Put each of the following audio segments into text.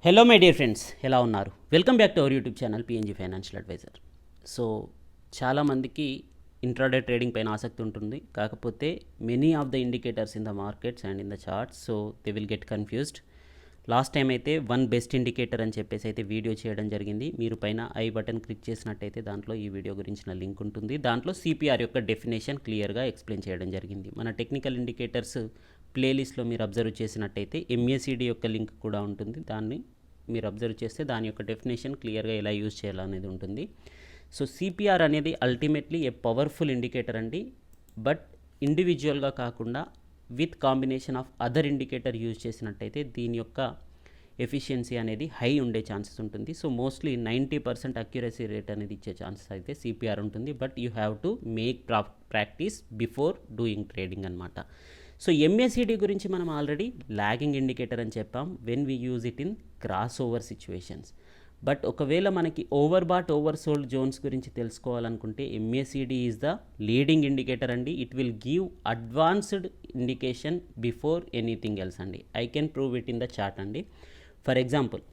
Hello my dear friends, ఎలా ఉన్నారు? Welcome back to our YouTube channel PNG financial adviser. So చాలామందికి intraday trading పైన ఆసక్తి ఉంటుంది. కాకపోతే many of the indicators in the markets and in the charts, so they will get confused. Last time అయితే one best indicator అని చెప్పేసి అయితే video చేయడం జరిగింది. మీరు పైన ఐ బటన్ క్లిక్ చేసినట్టయితే దాంట్లో ఈ వీడియో గురించిన లింక్ ఉంటుంది. దాంట్లో సిపిఆర్ యొక్క డెఫినేషన్ క్లియర్గా ఎక్స్ప్లెయిన్ చేయడం జరిగింది. మన టెక్నికల్ ఇండికేటర్స్ ప్లేలిస్ట్లో మీరు అబ్జర్వ్ చేసినట్టయితే ఎంఏసిడి యొక్క లింక్ కూడా ఉంటుంది. దాన్ని మీరు అబ్జర్వ్ చేస్తే దాని యొక్క డెఫినేషన్ క్లియర్గా ఎలా యూజ్ చేయాలనేది ఉంటుంది. సో సిపిఆర్ అనేది అల్టిమేట్లీ ఏ పవర్ఫుల్ ఇండికేటర్ అండి. బట్ ఇండివిజువల్గా కాకుండా with combination of other indicator use చేసినట్టయితే దీని యొక్క ఎఫిషియన్సీ అనేది హై ఉండే ఛాన్సెస్ ఉంటుంది. సో మోస్ట్లీ 90% అక్యురసీ రేట్ అనేది ఇచ్చే ఛాన్సెస్ అయితే సిపిఆర్ ఉంటుంది. But you have to make practice before doing trading అనమాట. సో ఎంఏసిడి గురించి మనం ఆల్రెడీ లాగింగ్ ఇండికేటర్ అని చెప్పాం when we use it in crossover situations. But ఒకవేళ మనకి overbought oversold zones గురించి తెలుసుకోవాలనుకుంటే MACD is the leading indicator అండి. It will give advanced indication before anything else అండి. I can prove it in the chart అండి. For example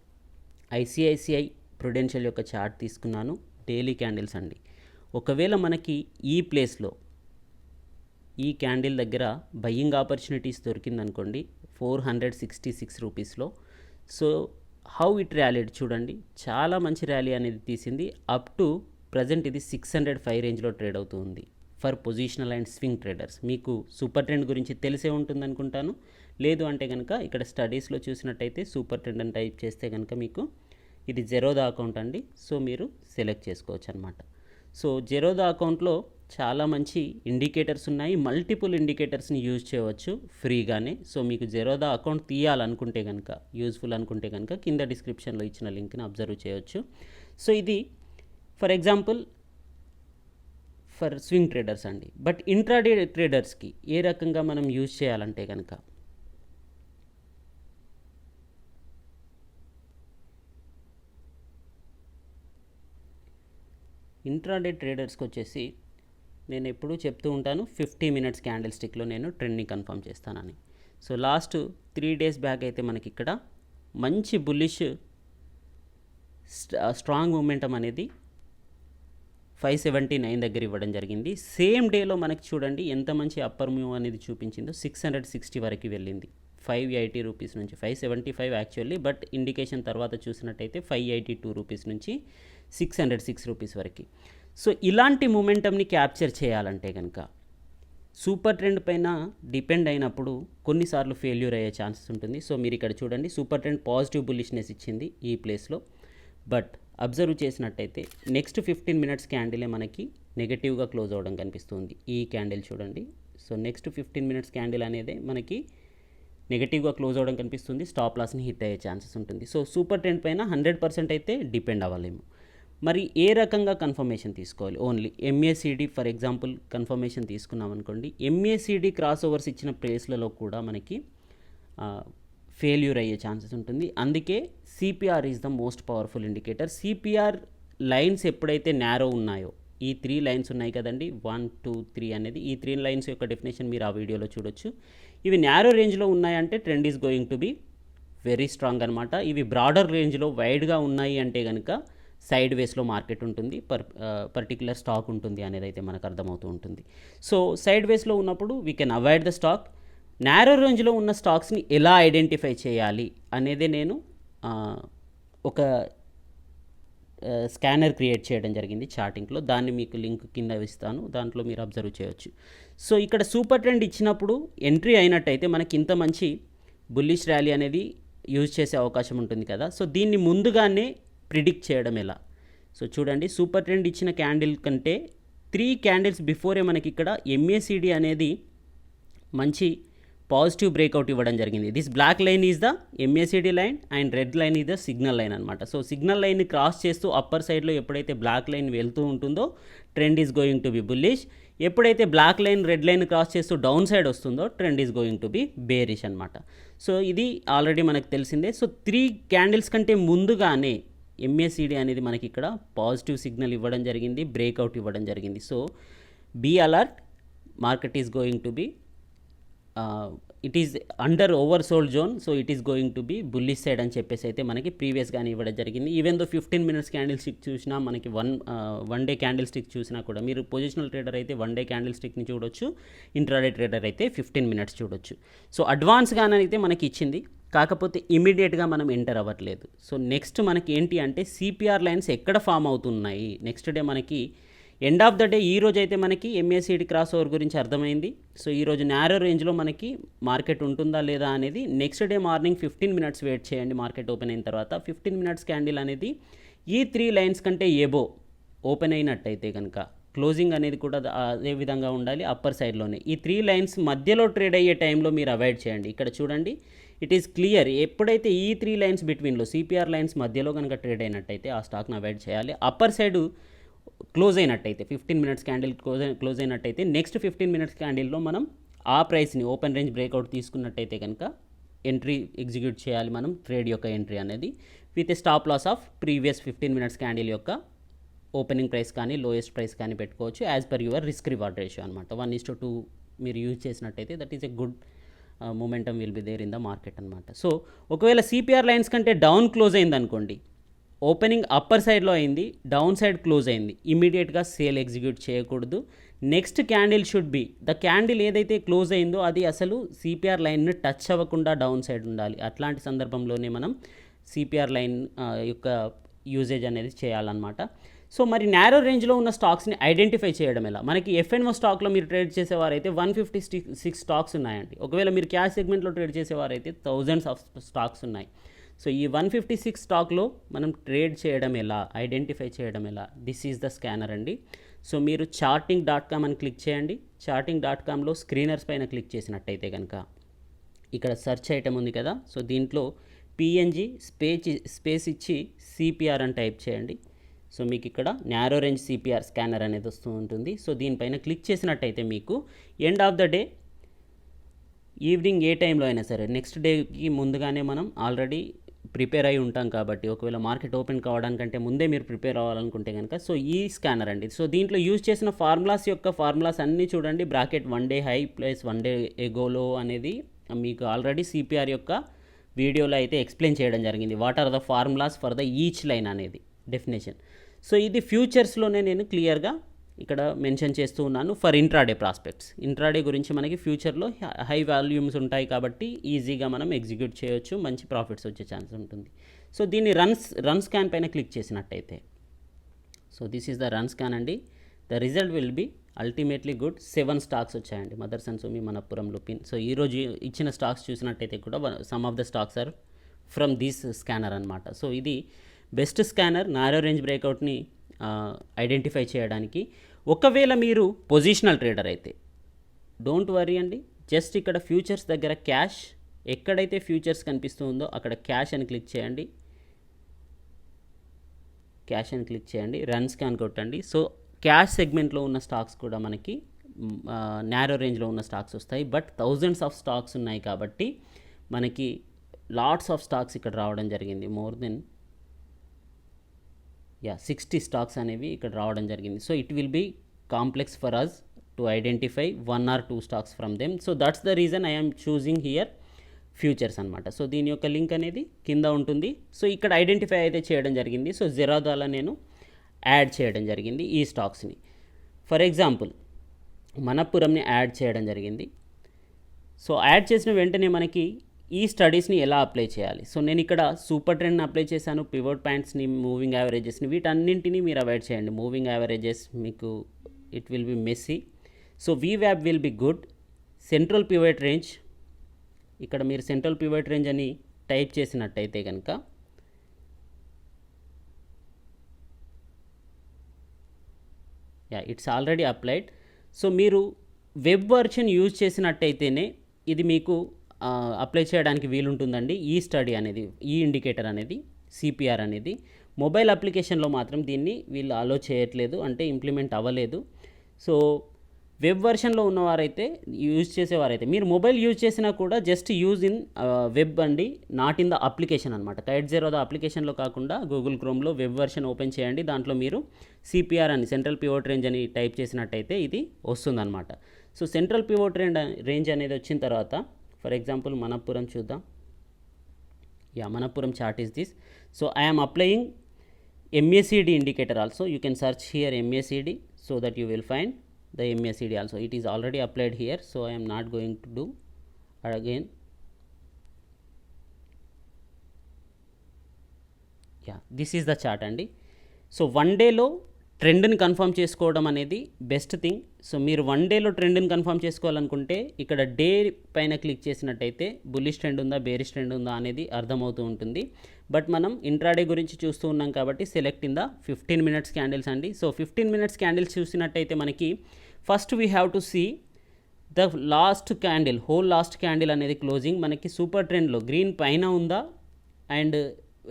ICICI Prudential యొక్క chart తీసుకున్నాను. Daily candles అండి. ఒకవేళ మనకి ఈ ప్లేస్లో ఈ క్యాండిల్ దగ్గర బయ్యింగ్ ఆపర్చునిటీస్ దొరికిందనుకోండి 466 రూపీస్లో. సో హౌ ఇట్ ర్యాలీడ్ చూడండి, చాలా మంచి ర్యాలీ అనేది తీసింది. అప్ టు ప్రజెంట్ ఇది 605 రేంజ్లో ట్రేడ్ అవుతుంది for positional and swing traders. మీకు సూపర్ ట్రెండ్ గురించి తెలిసే ఉంటుంది అనుకుంటాను. లేదు అంటే కనుక ఇక్కడ స్టడీస్లో చూసినట్టయితే సూపర్ ట్రెండ్ అని టైప్ చేస్తే కనుక మీకు ఇది జెరోదా అకౌంట్ అండి. సో మీరు సెలెక్ట్ చేసుకోవచ్చు అనమాట. సో జెరోదా అకౌంట్లో చాలా మంచి ఇండికేటర్స్ ఉన్నాయి. మల్టిపుల్ ఇండికేటర్స్ని యూజ్ చేయవచ్చు ఫ్రీగానే. సో మీకు జెరోదా అకౌంట్ తీయాలనుకుంటే కనుక, యూజ్ఫుల్ అనుకుంటే కనుక కింద డిస్క్రిప్షన్లో ఇచ్చిన లింక్ని అబ్జర్వ్ చేయవచ్చు. సో ఇది for example for swing traders అండి. బట్ ఇంట్రాడే ట్రేడర్స్కి ఏ రకంగా మనం యూజ్ చేయాలంటే కనుక ఇంట్రాడే ట్రేడర్స్కి వచ్చేసి నేను ఎప్పుడూ చెప్తూ ఉంటాను 50 మినిట్స్ క్యాండిల్ స్టిక్లో నేను ట్రెండ్ని కన్ఫర్మ్ చేస్తానని. సో లాస్ట్ 3 డేస్ బ్యాక్ అయితే మనకి ఇక్కడ మంచి బుల్లిష్ స్ట్రాంగ్ మూమెంటం అనేది 579 దగ్గర ఇవ్వడం జరిగింది. సేమ్ డేలో మనకి చూడండి ఎంత మంచి అప్పర్ మూవ్ అనేది చూపించిందో. 660 వరకు వెళ్ళింది. 580 రూపీస్ నుంచి 575 యాక్చువల్లీ, బట్ ఇండికేషన్ తర్వాత చూసినట్టయితే 582 రూపీస్ నుంచి 606 రూపీస్ వరకు. సో ఇలాంటి మూమెంటంని క్యాప్చర్ చేయాలంటే కనుక సూపర్ ట్రెండ్ పైన డిపెండ్ అయినప్పుడు కొన్నిసార్లు ఫెయిల్యూర్ అయ్యే ఛాన్సెస్ ఉంటుంది. సో మీరు ఇక్కడ చూడండి సూపర్ ట్రెండ్ పాజిటివ్ బుల్లిష్నెస్ ఇచ్చింది ఈ ప్లేస్లో. బట్ అబ్జర్వ్ చేసినట్టయితే నెక్స్ట్ 15 మినిట్స్ క్యాండిలే మనకి నెగటివ్గా క్లోజ్ అవ్వడం కనిపిస్తుంది. ఈ క్యాండిల్ చూడండి. సో నెక్స్ట్ 15 మినిట్స్ క్యాండిల్ అనేది మనకి నెగటివ్గా క్లోజ్ అవ్వడం కనిపిస్తుంది. స్టాప్ లాస్ని హిట్ అయ్యే ఛాన్సెస్ ఉంటుంది. సో సూపర్ ట్రెండ్ పైన 100% అయితే డిపెండ్ అవ్వలేము. మరి ఏ రకంగా కన్ఫర్మేషన్ తీసుకోవాలి? Only MACD for example confirmation తీసుకున్నాం అనుకోండి. ఎంఏసిడి క్రాస్ ఓవర్స్ ఇచ్చిన ప్లేస్లలో కూడా మనకి ఫెయిల్యూర్ అయ్యే ఛాన్సెస్ ఉంటుంది. అందుకే CPR is the most powerful indicator. CPR lines ఎప్పుడైతే నేరో ఉన్నాయో, ఈ 3 లైన్స్ ఉన్నాయి కదండి, 1 2 3 అనేది, ఈ 3 లైన్స్ యొక్క డెఫినేషన్ మీరు ఆ వీడియోలో చూడొచ్చు. ఇవి నేరో రేంజ్లో ఉన్నాయంటే trend is going to be very strong అనమాట. ఇవి బ్రాడర్ రేంజ్లో వైడ్గా ఉన్నాయి అంటే కనుక సైడ్ వేస్లో మార్కెట్ ఉంటుంది, పర్టికులర్ స్టాక్ ఉంటుంది అనేది అయితే మనకు అర్థమవుతూ ఉంటుంది. సో సైడ్ వేస్లో ఉన్నప్పుడు we can avoid the stock. Narrow రేంజ్లో ఉన్న స్టాక్స్ని ఎలా ఐడెంటిఫై చేయాలి అనేదే నేను ఒక స్కానర్ క్రియేట్ చేయడం జరిగింది చార్టింగ్లో. దాన్ని మీకు లింక్ కింద ఇస్తాను, దాంట్లో మీరు అబ్జర్వ్ చేయొచ్చు. సో ఇక్కడ సూపర్ ట్రెండ్ ఇచ్చినప్పుడు ఎంట్రీ అయినట్టయితే మనకి ఇంత మంచి బుల్లిష్ ర్యాలీ అనేది యూజ్ చేసే అవకాశం ఉంటుంది కదా. సో దీన్ని ముందుగానే ప్రిడిక్ట్ చేయడం ఎలా? సో చూడండి, సూపర్ ట్రెండ్ ఇచ్చిన క్యాండిల్ కంటే 3 క్యాండిల్స్ బిఫోరే మనకి ఇక్కడ ఎంఏసిడి అనేది మంచి పాజిటివ్ బ్రేక్అవుట్ ఇవ్వడం జరిగింది. This black line is the MACD line and red line is the signal line అనమాట. సో సిగ్నల్ లైన్ని క్రాస్ చేస్తూ అప్పర్ సైడ్లో ఎప్పుడైతే బ్లాక్ లైన్ వెళ్తూ ఉంటుందో trend is going to be bullish. ఎప్పుడైతే black line red line cross చేస్తూ downside వస్తుందో trend is going to be bearish అనమాట. సో ఇది ఆల్రెడీ మనకు తెలిసిందే. సో 3 క్యాండిల్స్ కంటే ముందుగానే ఎంఏసిడి అనేది మనకి ఇక్కడ పాజిటివ్ సిగ్నల్ ఇవ్వడం జరిగింది, బ్రేక్అవుట్ ఇవ్వడం జరిగింది. So be alert, market is going to be it is under oversold zone, so it is going to be bullish side అని చెప్పేసి అయితే మనకి ప్రీవియస్గానే ఇవ్వడం జరిగింది. Even though 15 minutes candlestick చూసినా, మనకి వన్ డే క్యాండిల్ స్టిక్ చూసినా కూడా, మీరు పొజిషనల్ ట్రేడర్ అయితే వన్ డే క్యాండిల్ స్టిక్ని చూడొచ్చు, ఇంట్రాడే ట్రేడర్ అయితే 15 మినిట్స్ చూడొచ్చు. సో అడ్వాన్స్గానే అయితే మనకి ఇచ్చింది, కాకపోతే ఇమీడియట్గా మనం ఎంటర్ అవ్వట్లేదు. సో నెక్స్ట్ మనకి ఏంటి అంటే సిపిఆర్ లైన్స్ ఎక్కడ ఫామ్ అవుతున్నాయి. నెక్స్ట్ డే మనకి ఎండ్ ఆఫ్ ద డే ఈ రోజు అయితే మనకి ఎంఏసిడి క్రాస్ ఓవర్ గురించి అర్థమైంది. సో ఈరోజు నేరో రేంజ్లో మనకి మార్కెట్ ఉంటుందా లేదా అనేది next day morning 15 minutes wait చేయండి. మార్కెట్ ఓపెన్ అయిన తర్వాత 15 మినిట్స్ క్యాండిల్ అనేది ఈ 3 లైన్స్ కంటే ఎబో ఓపెన్ అయినట్టయితే కనుక క్లోజింగ్ అనేది కూడా అదే విధంగా ఉండాలి, అప్పర్ సైడ్లోనే. ఈ 3 లైన్స్ మధ్యలో ట్రేడ్ అయ్యే టైంలో మీరు అవాయిడ్ చేయండి. ఇక్కడ చూడండి, ఇట్ ఈస్ క్లియర్. ఎప్పుడైతే ఈ 3 లైన్స్ బిట్వీన్లో సిపిఆర్ లైన్స్ మధ్యలో కనుక ట్రేడ్ అయినట్టయితే ఆ స్టాక్ని అవాయిడ్ చేయాలి. అప్పర్ సైడ్ క్లోజ్ అయినట్టయితే 15 మినిట్స్ క్యాండిల్ క్లోజ్ అయినట్టయితే నెక్స్ట్ 15 మినిట్స్ క్యాండిల్లో మనం ఆ ప్రైస్ని ఓపెన్ రేంజ్ బ్రేక్అవుట్ తీసుకున్నట్టయితే కనుక ఎంట్రీ ఎగ్జిక్యూట్ చేయాలి మనం, ట్రేడ్ యొక్క ఎంట్రీ అనేది with a stop loss of previous 15 minutes candle యొక్క ఓపెనింగ్ ప్రైస్ కానీ లోయెస్ట్ ప్రైస్ కానీ పెట్టుకోవచ్చు, as per your risk reward ratio అనమాట. 1:2 మీరు యూజ్ చేసినట్టయితే that is a good momentum will be there in the market అనమాట. So ఒకవేళ CPR lines కంటే డౌన్ క్లోజ్ అయింది అనుకోండి, ఓపెనింగ్ అప్పర్ సైడ్లో అయింది, డౌన్ సైడ్ క్లోజ్ అయింది, ఇమీడియట్గా సేల్ ఎగ్జిక్యూట్ చేయకూడదు. Next candle should be, the candle ఏదైతే క్లోజ్ అయిందో అది అసలు సిపిఆర్ లైన్ని టచ్ అవ్వకుండా డౌన్ సైడ్ ఉండాలి. అట్లాంటి సందర్భంలోనే మనం సిపిఆర్ లైన్ యొక్క యూజేజ్ అనేది చేయాలన్నమాట. సో మరి నేరో రేంజ్లో ఉన్న స్టాక్స్ని ఐడెంటిఫై చేయడం ఎలా? మనకి ఎఫ్ఎన్ఓ స్టాక్లో మీరు ట్రేడ్ చేసేవారైతే 156 స్టాక్స్ ఉన్నాయండి. ఒకవేళ మీరు క్యాష్ సెగ్మెంట్లో ట్రేడ్ చేసేవారైతే థౌజండ్స్ ఆఫ్ స్టాక్స్ ఉన్నాయి. సో ఈ 156 స్టాక్లో మనం ట్రేడ్ చేయడం ఎలా, ఐడెంటిఫై చేయడం ఎలా? దిస్ ఈజ్ ద స్కానర్ అండి. సో మీరు charting.com అని క్లిక్ చేయండి. charting.comలో స్క్రీనర్స్ పైన క్లిక్ చేసినట్టయితే కనుక ఇక్కడ సెర్చ్ ఐటమ్ ఉంది కదా, సో దీంట్లో పిఎన్జి స్పేస్ ఇచ్చి సిపిఆర్ అని టైప్ చేయండి. సో మీకు ఇక్కడ నేరో రేంజ్ సిపిఆర్ స్కానర్ అనేది వస్తూ ఉంటుంది. సో దీనిపైన క్లిక్ చేసినట్టయితే మీకు end of the day evening ఏ టైంలో అయినా సరే, నెక్స్ట్ డేకి ముందుగానే మనం ఆల్రెడీ ప్రిపేర్ అయి ఉంటాం కాబట్టి, ఒకవేళ మార్కెట్ ఓపెన్ కావడానికంటే ముందే మీరు ప్రిపేర్ అవ్వాలనుకుంటే కనుక సో ఈ స్కానర్ అండి. సో దీంట్లో యూజ్ చేసిన ఫార్ములాస్ అన్నీ చూడండి. Bracket 1 day high plus 1 day ఎగోలో అనేది మీకు ఆల్రెడీ సిపిఆర్ యొక్క వీడియోలో అయితే ఎక్స్ప్లెయిన్ చేయడం జరిగింది. What are the formulas for the each line అనేది డెఫినేషన్. సో ఇది ఫ్యూచర్స్లోనే నేను క్లియర్గా ఇక్కడ మెన్షన్ చేస్తూ ఉన్నాను ఫర్ ఇంట్రాడే ప్రాస్పెక్ట్స్. ఇంట్రాడే గురించి మనకి ఫ్యూచర్లో హై వాల్యూమ్స్ ఉంటాయి కాబట్టి ఈజీగా మనం ఎగ్జిక్యూట్ చేయొచ్చు, మంచి ప్రాఫిట్స్ వచ్చే ఛాన్స్ ఉంటుంది. సో దీన్ని రన్ స్కాన్ పైన క్లిక్ చేసినట్టయితే, so this is the run scan అండి. The result will be ultimately good. 7 stocks వచ్చాయండి, మదర్సన్, సుమి, మనప్పురం, లుపిన్. సో ఈరోజు ఇచ్చిన స్టాక్స్ చూసినట్టయితే కూడా some of the stocks are from this scanner అనమాట. సో ఇది బెస్ట్ స్కానర్ నారో రేంజ్ బ్రేక్అవుట్ని ఐడెంటిఫై చేయడానికి. ఒకవేళ మీరు పొజిషనల్ ట్రేడర్ అయితే డోంట్ వరీ అండి, జస్ట్ ఇక్కడ ఫ్యూచర్స్ దగ్గర క్యాష్, ఎక్కడైతే ఫ్యూచర్స్ కనిపిస్తుందో అక్కడ క్యాష్ అని క్లిక్ చేయండి. క్యాష్ అని క్లిక్ చేయండి, రన్ స్కాన్ కొట్టండి. సో క్యాష్ సెగ్మెంట్లో ఉన్న స్టాక్స్ కూడా మనకి నేరో రేంజ్లో ఉన్న స్టాక్స్ వస్తాయి. బట్ థౌజండ్స్ ఆఫ్ స్టాక్స్ ఉన్నాయి కాబట్టి మనకి లాట్స్ ఆఫ్ స్టాక్స్ ఇక్కడ రావడం జరిగింది. మోర్ దెన్ 60 స్టాక్స్ అనేవి ఇక్కడ రావడం జరిగింది. So it will be complex for us to identify 1 or 2 stocks from them. So that's the reason I am choosing here futures అనమాట. సో దీని యొక్క లింక్ అనేది కింద ఉంటుంది. సో ఇక్కడ ఐడెంటిఫై అయితే చేయడం జరిగింది. సో జెరాదాలో నేను యాడ్ చేయడం జరిగింది ఈ స్టాక్స్ని. ఫర్ ఎగ్జాంపుల్ మనప్పురంని యాడ్ చేయడం జరిగింది. సో యాడ్ చేసిన వెంటనే మనకి ఈ స్టడీస్ని ఎలా అప్లై చేయాలి? సో నేను ఇక్కడ సూపర్ ట్రెండ్ని అప్లై చేశాను, పివోట్ పాయింట్స్ని, మూవింగ్ యావరేజెస్ని, వీటన్నింటినీ మీరు అవాయిడ్ చేయండి. మూవింగ్ యావరేజెస్ మీకు it will be messy. So వీవ్యాప్ will be good. Central pivot range, ఇక్కడ మీరు సెంట్రల్ పివోట్ రేంజ్ అని టైప్ చేసినట్టయితే కనుక ఇట్స్ ఆల్రెడీ అప్లైడ్. సో మీరు వెబ్ వర్షన్ యూజ్ చేసినట్టయితేనే ఇది మీకు అప్లై చేయడానికి వీలుంటుందండి. ఈ స్టడీ అనేది, ఈ ఇండికేటర్ అనేది, సిపిఆర్ అనేది మొబైల్ అప్లికేషన్లో మాత్రం దీన్ని వీళ్ళు అలో చేయట్లేదు, అంటే ఇంప్లిమెంట్ అవ్వలేదు. సో వెబ్ వర్షన్లో ఉన్నవారైతే, యూజ్ చేసేవారైతే, మీరు మొబైల్ యూజ్ చేసినా కూడా జస్ట్ యూజ్ ఇన్ వెబ్ అండి, నాట్ ఇన్ ద అప్లికేషన్ అనమాట. KiteZero ద అప్లికేషన్లో కాకుండా గూగుల్ క్రోమ్లో వెబ్ వర్షన్ ఓపెన్ చేయండి. దాంట్లో మీరు సిపిఆర్ అని, సెంట్రల్ పివోట్ రేంజ్ అని టైప్ చేసినట్టయితే ఇది వస్తుందన్నమాట. సో సెంట్రల్ పివోట్ రేంజ్ అనేది వచ్చిన తర్వాత ఫర్ ఎగ్జాంపుల్ మనప్పురం చూద్దాం. Manappuram chart is this. So I am applying MACD indicator also. You can search here MACD so that you will find the MACD also. It is already applied here, so I am not going to do again. This is the chart అండి. So one డేలో ట్రెండ్ని confirm చేసుకోవడం అనేది best thing. So మీరు one డేలో ట్రెండ్ని confirm చేసుకోవాలనుకుంటే ఇక్కడ day పైన click చేసినట్టయితే బుల్లిష్ ట్రెండ్ ఉందా బేరిష్ ట్రెండ్ ఉందా అనేది అర్థమవుతూ ఉంటుంది. బట్ మనం ఇంట్రాడే గురించి చూస్తూ ఉన్నాం కాబట్టి select in the 15 minutes candles అండి. సో 15 minutes క్యాండిల్స్ చూసినట్టయితే మనకి first we have to see the last candle, whole last candle అనేది క్లోజింగ్ మనకి సూపర్ ట్రెండ్లో గ్రీన్ పైన ఉందా అండ్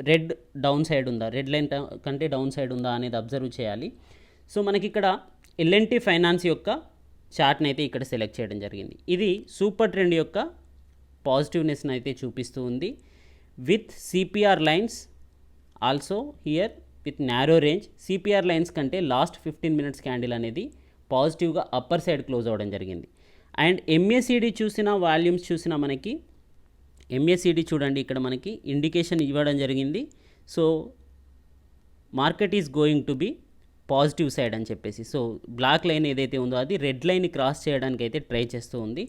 రెడ్ డౌన్ సైడ్ ఉందా, రెడ్ లైన్ కంటే డౌన్ సైడ్ ఉందా అనేది అబ్జర్వ్ చేయాలి. సో మనకి ఇక్కడ L&T ఫైనాన్స్ యొక్క చార్ట్ని అయితే ఇక్కడ సెలెక్ట్ చేయడం జరిగింది. ఇది సూపర్ ట్రెండ్ యొక్క పాజిటివ్నెస్ని అయితే చూపిస్తూ ఉంది with CPR lines also here with narrow range. CPR lines కంటే లాస్ట్ 15 minutes క్యాండిల్ అనేది పాజిటివ్గా అప్పర్ సైడ్ క్లోజ్ అవ్వడం జరిగింది. అండ్ MACD చూసిన వాల్యూమ్స్ చూసిన మనకి MACD చూడండి ఇక్కడ మనకి ఇండికేషన్ ఇవ్వడం జరిగింది. So market is going to B positive side అని చెప్పేసి. సో బ్లాక్ లైన్ ఏదైతే ఉందో అది రెడ్ లైన్ని క్రాస్ చేయడానికి అయితే ట్రై చేస్తూ ఉంది.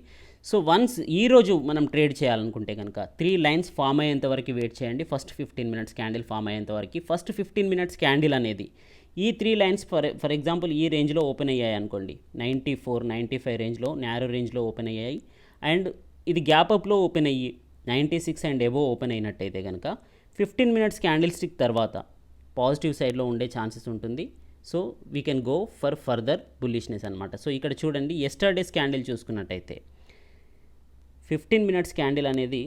సో వన్స్ ఈరోజు మనం ట్రేడ్ చేయాలనుకుంటే కనుక 3 lines ఫామ్ అయ్యేంత వరకు వెయిట్ చేయండి. ఫస్ట్ 15 minutes క్యాండిల్ ఫామ్ అయ్యేంత వరకు. ఫస్ట్ 15 minutes క్యాండిల్ అనేది ఈ 3 lines ఫర్ ఎగ్జాంపుల్ ఈ రేంజ్లో ఓపెన్ అయ్యాయి అనుకోండి, 94, 95 రేంజ్లో నారో రేంజ్లో ఓపెన్ అయ్యాయి అండ్ ఇది గ్యాప్ అప్లో ఓపెన్ అయ్యి 96 అండ్ ఎబో ఓపెన్ అయినట్టయితే కనుక 15 minutes క్యాండిల్ స్టిక్ తర్వాత పాజిటివ్ సైడ్లో ఉండే ఛాన్సెస్ ఉంటుంది. So we can go for further bullishness అనమాట. సో ఇక్కడ చూడండి ఎస్టర్డేస్ క్యాండిల్ చూసుకున్నట్టయితే 15 minutes క్యాండిల్ అనేది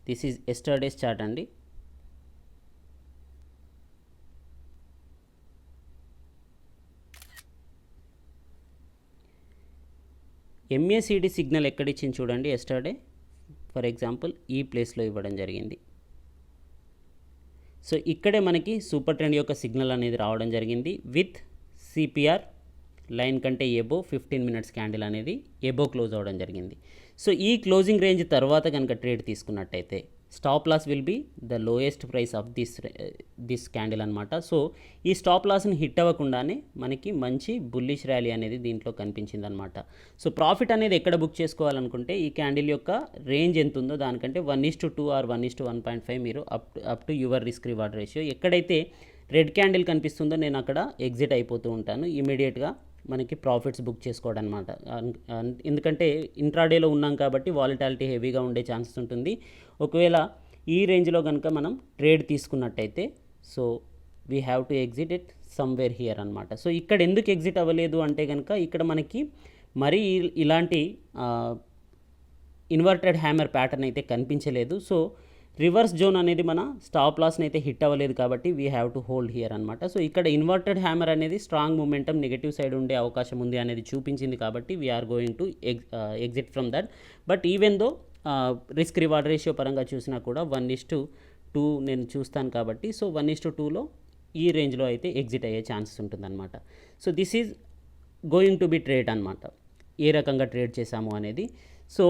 దిస్ ఈజ్ ఎస్టర్డేస్ చార్ట్ అండి. MACD సిగ్నల్ ఎక్కడ ఇచ్చింది చూడండి. ఎస్టర్డే ఫర్ ఎగ్జాంపుల్ ఈ ప్లేస్లో ఇవ్వడం జరిగింది. సో ఇక్కడే మనకి సూపర్ ట్రెండ్ యొక్క సిగ్నల్ అనేది రావడం జరిగింది విత్ సిపిఆర్ లైన్ కంటే ఎబో 15 minutes క్యాండిల్ అనేది ఎబో క్లోజ్ అవ్వడం జరిగింది. సో ఈ క్లోజింగ్ రేంజ్ తర్వాత కనుక ట్రేడ్ తీసుకున్నట్టయితే stop loss will be the lowest price of this candle అనమాట. సో ఈ స్టాప్ లాస్ని హిట్ అవ్వకుండానే మనకి మంచి బుల్లిష్ ర్యాలీ అనేది దీంట్లో కనిపించింది అనమాట. సో ప్రాఫిట్ అనేది ఎక్కడ బుక్ చేసుకోవాలనుకుంటే ఈ క్యాండిల్ యొక్క రేంజ్ ఎంత ఉందో దానికంటే 1:2 ఆర్ 1:1.5 మీరు up to your risk reward ratio. ఎక్కడైతే రెడ్ క్యాండిల్ కనిపిస్తుందో నేను అక్కడ ఎగ్జిట్ అయిపోతూ ఉంటాను ఇమీడియట్గా మనకి ప్రాఫిట్స్ బుక్ చేసుకోవడం అనమాట. ఎందుకంటే ఇంట్రాడేలో ఉన్నాం కాబట్టి వాలటాలిటీ హెవీగా ఉండే ఛాన్సెస్ ఉంటుంది. ఒకవేళ ఈ రేంజ్లో కనుక మనం ట్రేడ్ తీసుకున్నట్టయితే so we have to exit it somewhere here అనమాట. సో ఇక్కడ ఎందుకు ఎగ్జిట్ అవ్వలేదు అంటే కనుక ఇక్కడ మనకి మరీ ఇలాంటి ఇన్వర్టెడ్ హ్యామర్ ప్యాటర్న్ అయితే కనిపించలేదు. సో రివర్స్ జోన్ అనేది మన స్టాప్ లాస్ని అయితే హిట్ అవ్వలేదు కాబట్టి we have to hold here అనమాట. సో ఇక్కడ ఇన్వర్టెడ్ హ్యామర్ అనేది స్ట్రాంగ్ మూమెంటం నెగటివ్ సైడ్ ఉండే అవకాశం ఉంది అనేది చూపించింది కాబట్టి we are going to exit from that. But even though risk reward ratio పరంగా చూసినా కూడా 1:2 నేను చూస్తాను కాబట్టి సో 1:2లో ఈ రేంజ్లో అయితే ఎగ్జిట్ అయ్యే ఛాన్సెస్ ఉంటుందన్నమాట. So this is going to B trade అనమాట, ఏ రకంగా ట్రేడ్ చేశాము అనేది. సో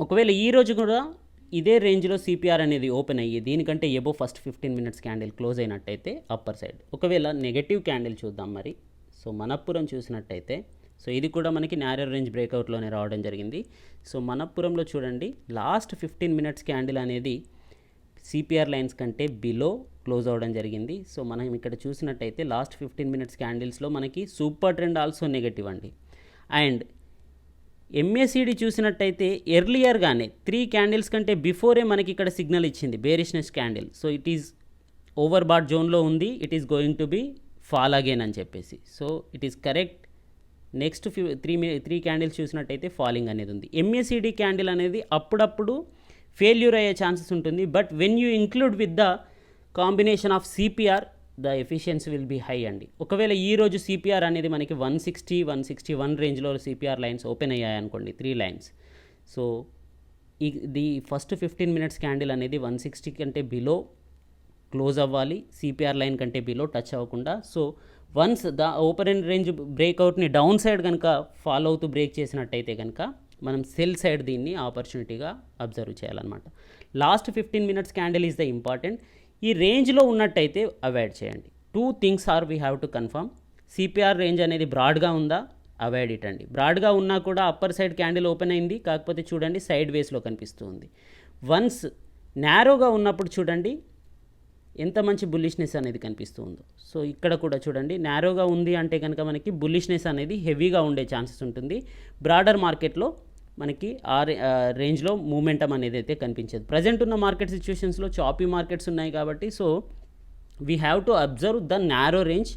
ఒకవేళ ఈరోజు కూడా ఇదే రేంజ్లో సిపిఆర్ అనేది ఓపెన్ అయ్యి దీనికంటే above first 15 minutes candle close అయినట్టయితే అప్పర్ సైడ్. ఒకవేళ నెగటివ్ క్యాండిల్ చూద్దాం మరి. సో మనప్పురం చూసినట్టయితే సో ఇది కూడా మనకి నారో రేంజ్ బ్రేక్అవుట్లోనే రావడం జరిగింది. సో మనప్పురంలో చూడండి లాస్ట్ 15 minutes క్యాండిల్ అనేది సిపిఆర్ లైన్స్ కంటే బిలో క్లోజ్ అవ్వడం జరిగింది. సో మనం ఇక్కడ చూసినట్టయితే లాస్ట్ 15 minutes క్యాండిల్స్లో మనకి సూపర్ ట్రెండ్ ఆల్సో నెగటివ్ అండి. అండ్ MACD చూసినట్టయితే ఎర్లియర్గానే 3 candles కంటే బిఫోరే మనకి ఇక్కడ సిగ్నల్ ఇచ్చింది bearishness candle. So it is over bat జోన్లో ఉంది, it is going to B fall again అని చెప్పేసి. So it is correct. Next 3 candles చూసినట్టయితే ఫాలింగ్ అనేది ఉంది. MACD క్యాండిల్ అనేది అప్పుడప్పుడు ఫెయిల్యూర్ అయ్యే ఛాన్సెస్ ఉంటుంది. But when you include with the combination of CPR the efficiency will be high అండి. ఒకవేళ ఈరోజు సిపిఆర్ అనేది మనకి 160, 161 రేంజ్లో సిపిఆర్ లైన్స్ ఓపెన్ అయ్యాయి అనుకోండి, 3 lines. So the first 15 minutes candle అనేది 160 కంటే బిలో క్లోజ్ అవ్వాలి, సిపిఆర్ లైన్ కంటే బిలో టచ్ అవ్వకుండా. So once the open range బ్రేక్అవుట్ని డౌన్ సైడ్ కనుక ఫాలో అవుతూ బ్రేక్ చేసినట్టయితే కనుక మనం సెల్ సైడ్ దీన్ని ఆపర్చునిటీగా అబ్జర్వ్ చేయాలన్నమాట. Last 15 minutes candle is the important. ఈ రేంజ్లో ఉన్నట్టయితే అవాయిడ్ చేయండి. 2 things are we have to confirm. CPR range అనేది బ్రాడ్గా ఉందా, అవాయిడ్ ఇట్ అండి. బ్రాడ్గా ఉన్నా కూడా అప్పర్ సైడ్ క్యాండిల్ ఓపెన్ అయింది, కాకపోతే చూడండి సైడ్ వేస్లో కనిపిస్తుంది. వన్స్ నారోగా ఉన్నప్పుడు చూడండి ఎంత మంచి బుల్లిష్నెస్ అనేది కనిపిస్తూ ఉందో. సో ఇక్కడ కూడా చూడండి నారోగా ఉంది అంటే కనుక మనకి బుల్లిష్నెస్ అనేది హెవీగా ఉండే ఛాన్సెస్ ఉంటుంది. బ్రాడర్ మార్కెట్లో మనకి ఆ రేంజ్లో మూమెంటం అనేది అయితే కనిపించదు. ప్రజెంట్ ఉన్న మార్కెట్ సిచ్యువేషన్స్లో చాపీ మార్కెట్స్ ఉన్నాయి కాబట్టి so we have to observe the narrow range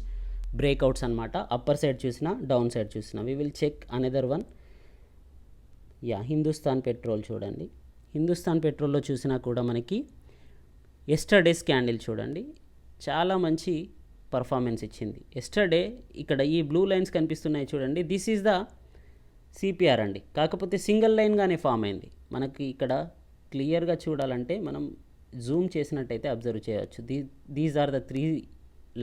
breakouts అనమాట. అప్పర్ సైడ్ చూసినా డౌన్ సైడ్ చూసినా. We will check another one. Hindustan petrol చూడండి. హిందుస్థాన్ పెట్రోల్లో చూసినా కూడా మనకి ఎస్టర్డేస్ క్యాండిల్ చూడండి చాలా మంచి పర్ఫార్మెన్స్ ఇచ్చింది. ఎస్టర్డే ఇక్కడ ఈ బ్లూ లైన్స్ కనిపిస్తున్నాయి చూడండి, దిస్ ఈజ్ ద సిపిఆర్ అండి. కాకపోతే సింగిల్ లైన్గానే ఫామ్ అయింది. మనకి ఇక్కడ క్లియర్గా చూడాలంటే మనం జూమ్ చేసినట్టయితే అబ్జర్వ్ చేయవచ్చు. These are the 3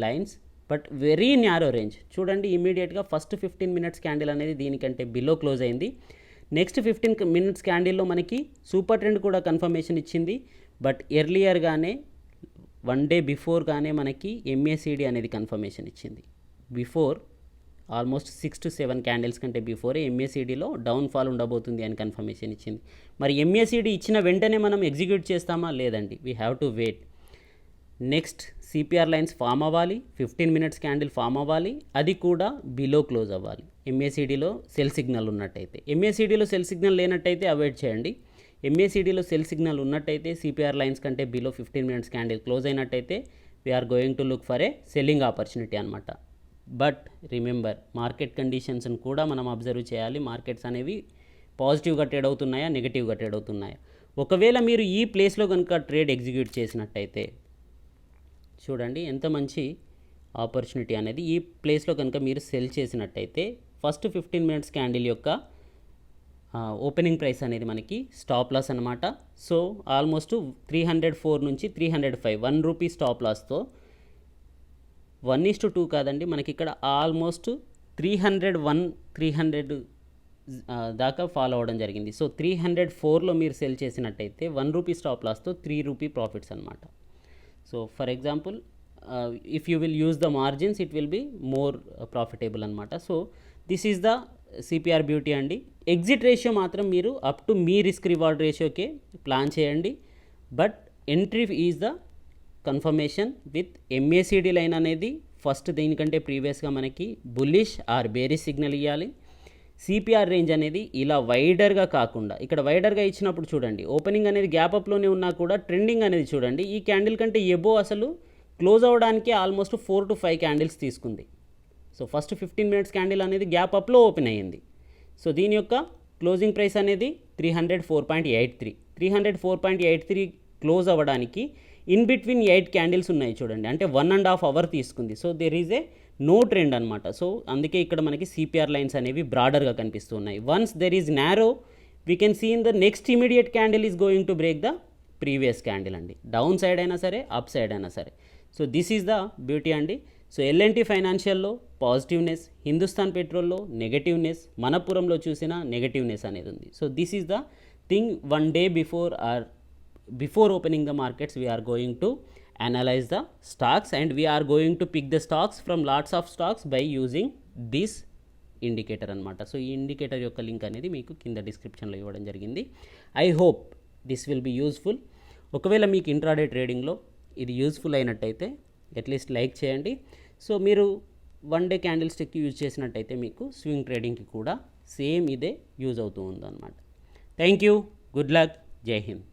lines but very narrow range. చూడండి ఇమీడియట్గా ఫస్ట్ 15 మినిట్స్ క్యాండిల్ అనేది దీనికంటే బిలో క్లోజ్ అయింది. నెక్స్ట్ 15 మినిట్స్ క్యాండిల్లో మనకి సూపర్ ట్రెండ్ కూడా కన్ఫర్మేషన్ ఇచ్చింది. బట్ ఎర్లియర్గానే 1 డే బిఫోర్గానే మనకి ఎంఏసిడి అనేది కన్ఫర్మేషన్ ఇచ్చింది. బిఫోర్ ఆల్మోస్ట్ 6 to 7 క్యాండిల్స్ కంటే బిఫోరే ఎంఏసిడిలో డౌన్ఫాల్ ఉండబోతుంది అని కన్ఫర్మేషన్ ఇచ్చింది. మరి ఎంఏసిడి ఇచ్చిన వెంటనే మనం ఎగ్జిక్యూట్ చేస్తామా? లేదండి. We have to wait. Next CPR lines form అవ్వాలి, 15 మినిట్స్ క్యాండిల్ ఫామ్ అవ్వాలి, అది కూడా బిలో క్లోజ్ అవ్వాలి. ఎంఏసిడిలో సెల్ సిగ్నల్ ఉన్నట్టయితే. ఎంఏసిడిలో సెల్ సిగ్నల్ లేనట్టయితే అవాయిడ్ చేయండి. ఎంఏసిడిలో సెల్ సిగ్నల్ ఉన్నట్టయితే సిపిఆర్ లైన్స్ కంటే బిలో 15 మినిట్స్ క్యాండిల్ క్లోజ్ అయినట్టయితే we're going to look for a selling opportunity అనమాట. బట్ రిమెంబర్ మార్కెట్ కండిషన్స్ని కూడా మనం అబ్జర్వ్ చేయాలి. మార్కెట్స్ అనేవి పాజిటివ్గా ట్రేడ్ అవుతున్నాయా, నెగిటివ్గా ట్రేడ్ అవుతున్నాయా. ఒకవేళ మీరు ఈ ప్లేస్లో కనుక ట్రేడ్ ఎగ్జిక్యూట్ చేసినట్టయితే చూడండి ఎంత మంచి ఆపర్చునిటీ అనేది. ఈ ప్లేస్లో కనుక మీరు సెల్ చేసినట్టయితే ఫస్ట్ 15 మినిట్స్ క్యాండిల్ యొక్క ఓపెనింగ్ ప్రైస్ అనేది మనకి స్టాప్ లాస్ అనమాట. సో ఆల్మోస్ట్ 304 నుంచి 305 1 రూపీ స్టాప్ లాస్తో 1:2 కాదండి, మనకి ఇక్కడ ఆల్మోస్ట్ 300 దాకా ఫాలో అవ్వడం జరిగింది. సో 304లో మీరు సెల్ చేసినట్టయితే 1 రూపీ స్టాప్ లాస్తో 3 రూపీ ప్రాఫిట్స్ అనమాట. So for example if you will use the margins it will be more profitable అనమాట. So this is the CPR beauty అండి. ఎగ్జిట్ రేషియో మాత్రం మీరు అప్ టు మీ రిస్క్ రివార్డ్ రేషియోకే plan చేయండి. But entry is the confirmation with MACD line అనేది first దీనికంటే ప్రీవియస్గా మనకి బుల్లిష్ ఆర్ బేరిష్ సిగ్నల్ ఇవ్వాలి. సిపిఆర్ రేంజ్ అనేది ఇలా వైడర్గా కాకుండా ఇక్కడ వైడర్గా ఇచ్చినప్పుడు చూడండి ఓపెనింగ్ అనేది గ్యాప్ అప్లోనే ఉన్నా కూడా ట్రెండింగ్ అనేది చూడండి ఈ క్యాండిల్ కంటే ఎబో అసలు క్లోజ్ అవ్వడానికి ఆల్మోస్ట్ 4 to 5 క్యాండిల్స్ తీసుకుంది. సో ఫస్ట్ 15 మినిట్స్ క్యాండిల్ అనేది గ్యాప్ అప్లో ఓపెన్ అయ్యింది. సో దీని యొక్క క్లోజింగ్ ప్రైస్ అనేది 304.83 క్లోజ్ అవ్వడానికి ఇన్ బిట్వీన్ 8 క్యాండిల్స్ ఉన్నాయి చూడండి, అంటే 1.5 అవర్ తీసుకుంది. So there is a no trend అనమాట. సో అందుకే ఇక్కడ మనకి సిపిఆర్ లైన్స్ అనేవి బ్రాడర్గా కనిపిస్తూ ఉన్నాయి. Once there is narrow we can see in the next immediate candle is going to break the previous candle అండి, డౌన్ సైడ్ అయినా సరే అప్ సైడ్ అయినా సరే. So this is the beauty అండి. సో ఎల్ఎన్టీ ఫైనాన్షియల్లో పాజిటివ్నెస్, హిందుస్థాన్ పెట్రోల్లో negativeness, మనపురంలో చూసిన నెగటివ్నెస్ అనేది ఉంది. So this is the thing. 1 day before opening the markets we are going to analyze the stocks and we are going to pick the stocks from lots of stocks by using this indicator అనమాట. So ఈ indicator యొక్క link అనేది మీకు కింద డిస్క్రిప్షన్లో ఇవ్వడం జరిగింది. I hope this will be useful. ఒకవేళ మీకు ఇంట్రాడే ట్రేడింగ్లో ఇది యూస్ఫుల్ అయినట్టయితే అట్లీస్ట్ లైక్ చేయండి. సో మీరు 1 day క్యాండిల్ స్టిక్ యూజ్ చేసినట్టయితే మీకు స్వింగ్ ట్రేడింగ్కి కూడా సేమ్ ఇదే యూజ్ అవుతూ ఉందన్నమాట. థ్యాంక్ యూ, గుడ్ లక్, జై హింద్.